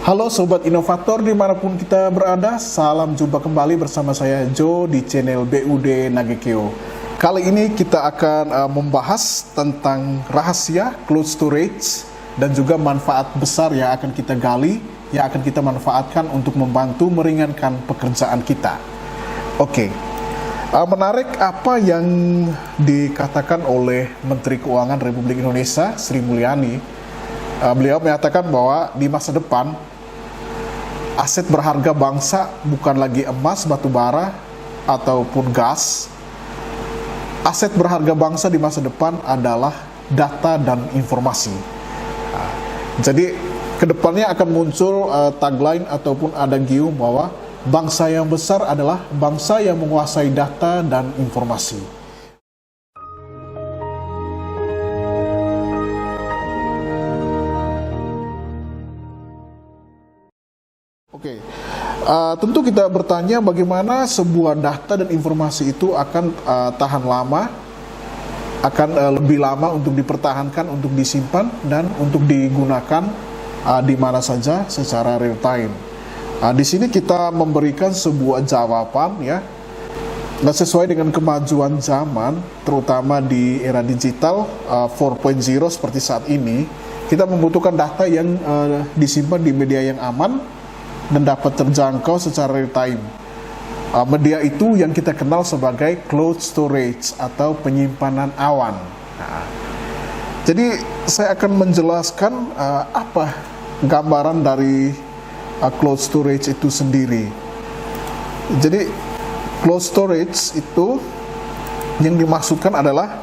Halo Sobat Inovator dimanapun kita berada, salam jumpa kembali bersama saya Joe di channel BUD Nagekeo. Kali ini kita akan membahas tentang rahasia cloud storage dan juga manfaat besar yang akan kita gali, yang akan kita manfaatkan untuk membantu meringankan pekerjaan kita. Oke, menarik apa yang dikatakan oleh Menteri Keuangan Republik Indonesia, Sri Mulyani. Beliau menyatakan bahwa di masa depan aset berharga bangsa bukan lagi emas, batu bara, ataupun gas. Aset berharga bangsa di masa depan adalah data dan informasi. Jadi kedepannya akan muncul tagline ataupun adagium bahwa bangsa yang besar adalah bangsa yang menguasai data dan informasi. Oke, tentu kita bertanya bagaimana sebuah data dan informasi itu akan tahan lama, akan lebih lama untuk dipertahankan, untuk disimpan, dan untuk digunakan di mana saja secara real time. Di sini kita memberikan sebuah jawaban ya, dan sesuai dengan kemajuan zaman, terutama di era digital 4.0 seperti saat ini, kita membutuhkan data yang disimpan di media yang aman dan dapat terjangkau secara real time. Media itu yang kita kenal sebagai cloud storage atau penyimpanan awan. Jadi saya akan menjelaskan apa gambaran dari cloud storage itu sendiri. Jadi cloud storage itu yang dimaksudkan adalah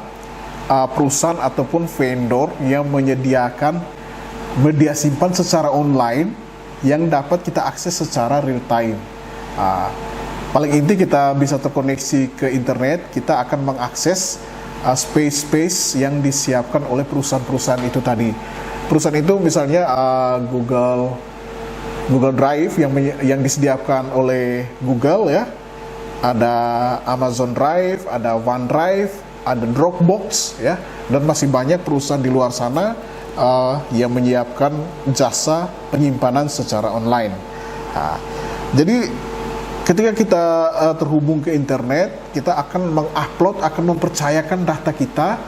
perusahaan ataupun vendor yang menyediakan media simpan secara online yang dapat kita akses secara real time. Paling inti kita bisa terkoneksi ke internet, kita akan mengakses space yang disiapkan oleh perusahaan-perusahaan itu tadi. Perusahaan itu misalnya Google Drive yang disediakan oleh Google ya. Ada Amazon Drive, ada OneDrive, ada Dropbox ya, dan masih banyak perusahaan di luar sana yang menyiapkan jasa penyimpanan secara online. Jadi ketika kita terhubung ke internet, kita akan mengupload, akan mempercayakan data kita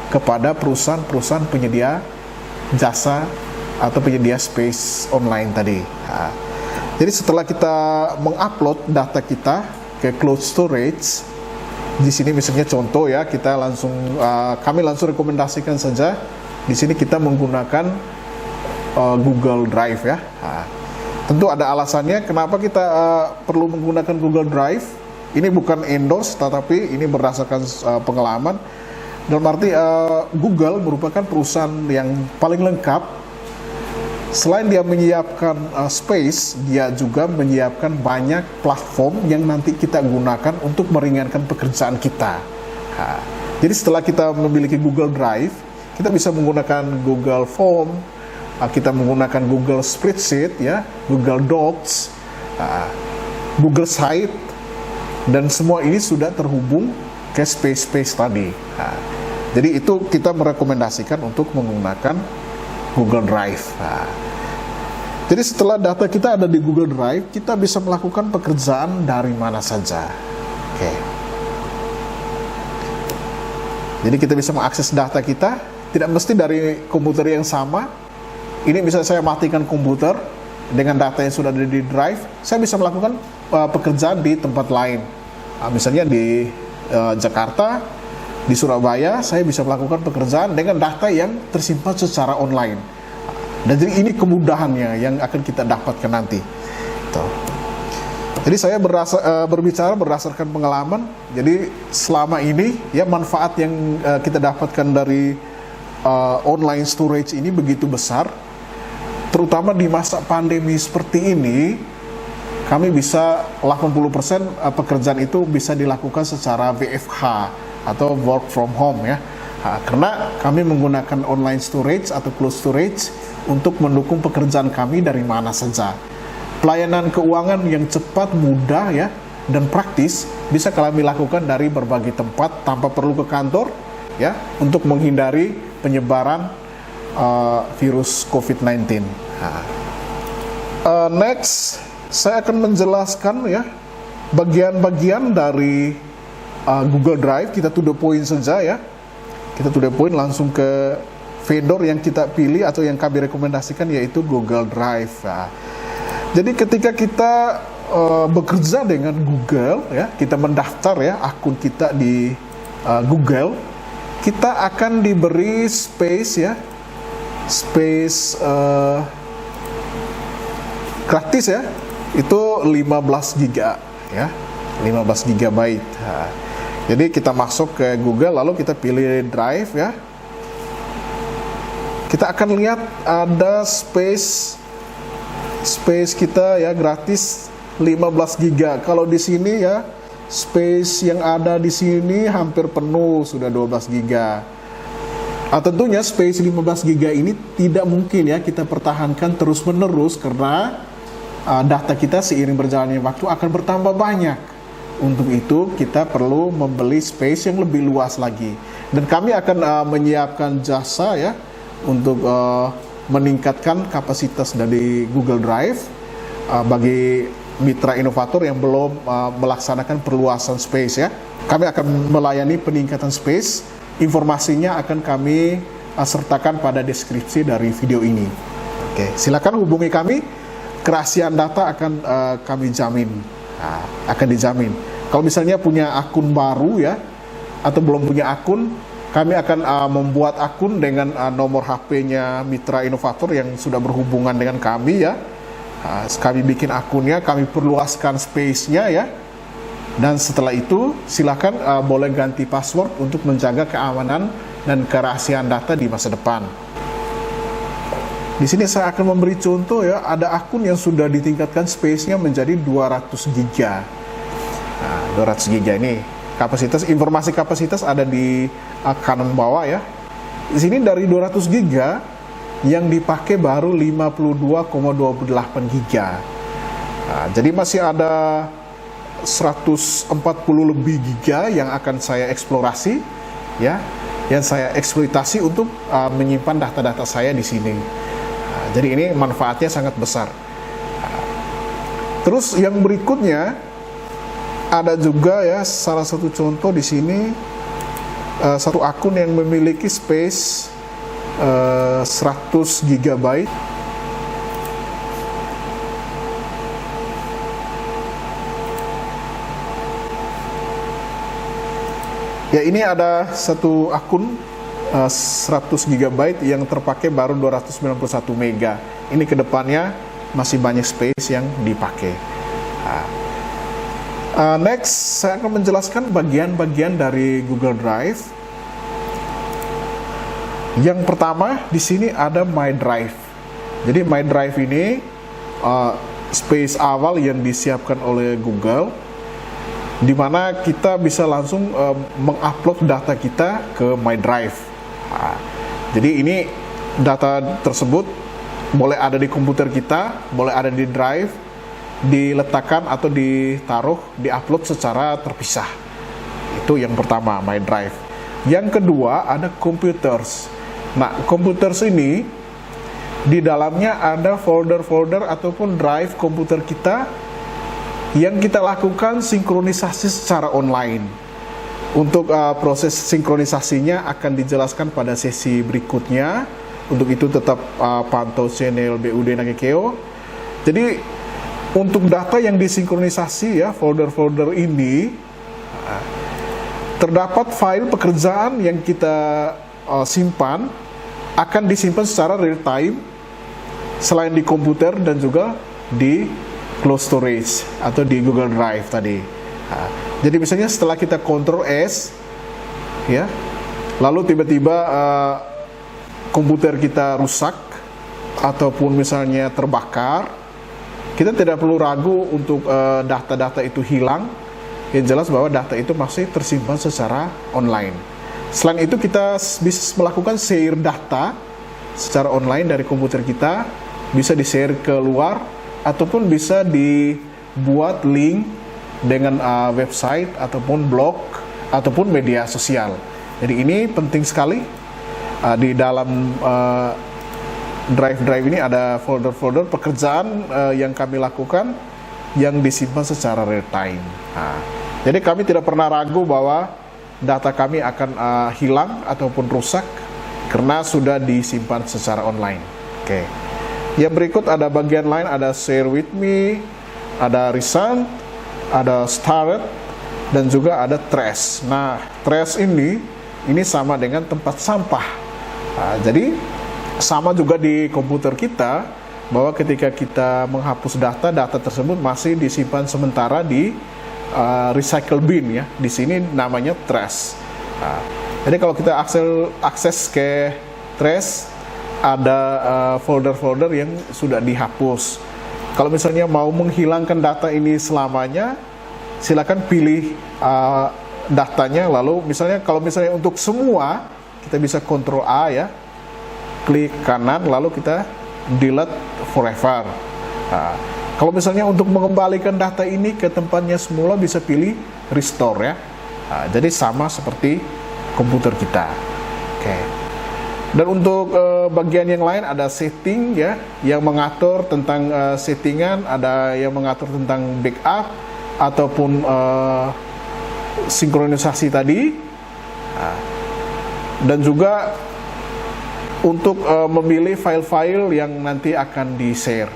kepada perusahaan-perusahaan penyedia jasa atau penyedia space online tadi. Jadi setelah kita mengupload data kita ke cloud storage, di sini misalnya contoh ya, kami langsung rekomendasikan saja. Di sini kita menggunakan Google Drive ya. Tentu ada alasannya kenapa kita perlu menggunakan Google Drive. Ini bukan endorse, tetapi ini berdasarkan pengalaman. Dalam arti Google merupakan perusahaan yang paling lengkap. Selain dia menyiapkan space, dia juga menyiapkan banyak platform yang nanti kita gunakan untuk meringankan pekerjaan kita. Jadi setelah kita memiliki Google Drive, kita bisa menggunakan Google Form, kita menggunakan Google Spreadsheet, ya, Google Docs, Google Site, dan semua ini sudah terhubung ke space tadi. Jadi itu kita merekomendasikan untuk menggunakan Google Drive. Jadi setelah data kita ada di Google Drive, kita bisa melakukan pekerjaan dari mana saja. Oke. Jadi kita bisa mengakses data kita. Tidak mesti dari komputer yang sama. Ini misalnya saya matikan komputer dengan data yang sudah ada di drive, saya bisa melakukan pekerjaan di tempat lain. Misalnya di Jakarta, di Surabaya, saya bisa melakukan pekerjaan dengan data yang tersimpan secara online. Dan jadi ini kemudahannya yang akan kita dapatkan nanti. Jadi saya berbicara berdasarkan pengalaman. Jadi selama ini ya manfaat yang kita dapatkan dari online storage ini begitu besar, terutama di masa pandemi seperti ini. Kami bisa 80% pekerjaan itu bisa dilakukan secara WFH atau work from home ya, karena kami menggunakan online storage atau cloud storage untuk mendukung pekerjaan kami dari mana saja. Pelayanan keuangan yang cepat, mudah ya, dan praktis bisa kami lakukan dari berbagai tempat tanpa perlu ke kantor ya, untuk menghindari penyebaran virus COVID-19. Next, saya akan menjelaskan ya bagian-bagian dari Google Drive. Kita to the point saja ya. Kita to the point langsung ke vendor yang kita pilih atau yang kami rekomendasikan, yaitu Google Drive. Nah, jadi ketika kita bekerja dengan Google ya, kita mendaftar ya akun kita di Google, kita akan diberi space ya, space gratis ya, itu 15 giga ya, 15 GB. Nah, jadi kita masuk ke Google, lalu kita pilih Drive ya. Kita akan lihat ada space kita ya, gratis 15 giga. Kalau di sini ya, space yang ada di sini hampir penuh, sudah 12 giga. Tentunya space 15 giga ini tidak mungkin ya kita pertahankan terus-menerus, karena data kita seiring berjalannya waktu akan bertambah banyak. Untuk itu kita perlu membeli space yang lebih luas lagi. Dan kami akan menyiapkan jasa ya untuk meningkatkan kapasitas dari Google Drive bagi mitra inovator yang belum melaksanakan perluasan space ya. Kami akan melayani peningkatan space. Informasinya akan kami sertakan pada deskripsi dari video ini. Oke, silakan hubungi kami. Kerahasiaan data akan kami jamin, akan dijamin. Kalau misalnya punya akun baru ya, atau belum punya akun, kami akan membuat akun dengan nomor HP-nya mitra inovator yang sudah berhubungan dengan kami ya. Kami bikin akunnya, kami perluaskan space-nya ya. Dan setelah itu silakan boleh ganti password untuk menjaga keamanan dan kerahasiaan data di masa depan. Di sini saya akan memberi contoh ya, ada akun yang sudah ditingkatkan space-nya menjadi 200 giga. Nah, 200 giga ini kapasitas, informasi kapasitas ada di kanan bawah ya. Di sini dari 200 giga yang dipakai baru 52,28 giga. Nah, jadi masih ada 140 lebih giga yang akan saya eksplorasi ya, yang saya eksploitasi untuk menyimpan data-data saya di sini. Jadi ini manfaatnya sangat besar. Terus yang berikutnya ada juga ya, salah satu contoh di sini satu akun yang memiliki space 100 GB. Ya, ini ada satu akun 100 GB yang terpakai baru 291 mega. Ini kedepannya masih banyak space yang dipakai. Next, saya akan menjelaskan bagian-bagian dari Google Drive. Yang pertama di sini ada My Drive. Jadi My Drive ini space awal yang disiapkan oleh Google, di mana kita bisa langsung mengupload data kita ke My Drive. Jadi ini data tersebut boleh ada di komputer kita, boleh ada di drive, diletakkan atau ditaruh, diupload secara terpisah. Itu yang pertama, My Drive. Yang kedua ada Computers. Nah, Computers ini di dalamnya ada folder-folder ataupun drive komputer kita yang kita lakukan sinkronisasi secara online. Untuk proses sinkronisasinya akan dijelaskan pada sesi berikutnya. Untuk itu tetap pantau channel BUD Nagekeo. Jadi untuk data yang disinkronisasi ya, folder-folder ini terdapat file pekerjaan yang kita simpan akan disimpan secara real time selain di komputer dan juga di cloud storage atau di Google Drive tadi. Jadi misalnya setelah kita Ctrl S ya, lalu tiba-tiba komputer kita rusak ataupun misalnya terbakar, kita tidak perlu ragu untuk data-data itu hilang. Yang jelas bahwa data itu masih tersimpan secara online. Selain itu kita bisa melakukan share data secara online dari komputer kita, bisa di-share ke luar ataupun bisa dibuat link dengan website ataupun blog ataupun media sosial. Jadi ini penting sekali di dalam drive ini ada folder-folder pekerjaan yang kami lakukan yang disimpan secara real time. Nah, jadi kami tidak pernah ragu bahwa data kami akan hilang ataupun rusak karena sudah disimpan secara online. Oke. Yang berikut ada bagian lain, ada share with me, ada recent, ada started, dan juga ada trash. Nah, trash ini sama dengan tempat sampah. Nah, jadi sama juga di komputer kita, bahwa ketika kita menghapus data tersebut masih disimpan sementara di recycle bin ya. Di sini namanya trash. Nah, jadi kalau kita akses ke trash, ada folder-folder yang sudah dihapus. Kalau misalnya mau menghilangkan data ini selamanya, silakan pilih datanya, lalu kalau misalnya untuk semua kita bisa Ctrl A ya, klik kanan lalu kita delete forever. Nah, kalau misalnya untuk mengembalikan data ini ke tempatnya semula bisa pilih restore ya. Nah, jadi sama seperti komputer kita. Oke. Dan untuk bagian yang lain ada setting ya, yang mengatur tentang settingan, ada yang mengatur tentang backup ataupun sinkronisasi tadi. Nah, dan juga untuk memilih file-file yang nanti akan di-share.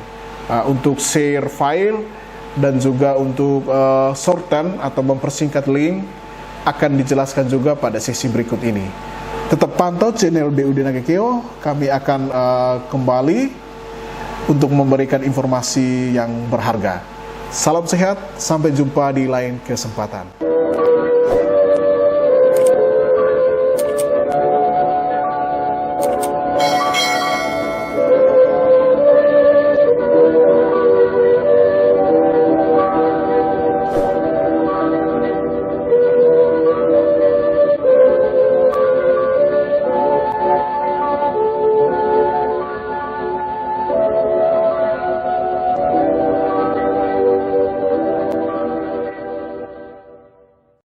Untuk share file dan juga untuk shorten atau mempersingkat link akan dijelaskan juga pada sesi berikut ini. Tetap pantau channel BUD Nagekeo, kami akan kembali untuk memberikan informasi yang berharga. Salam sehat, sampai jumpa di lain kesempatan.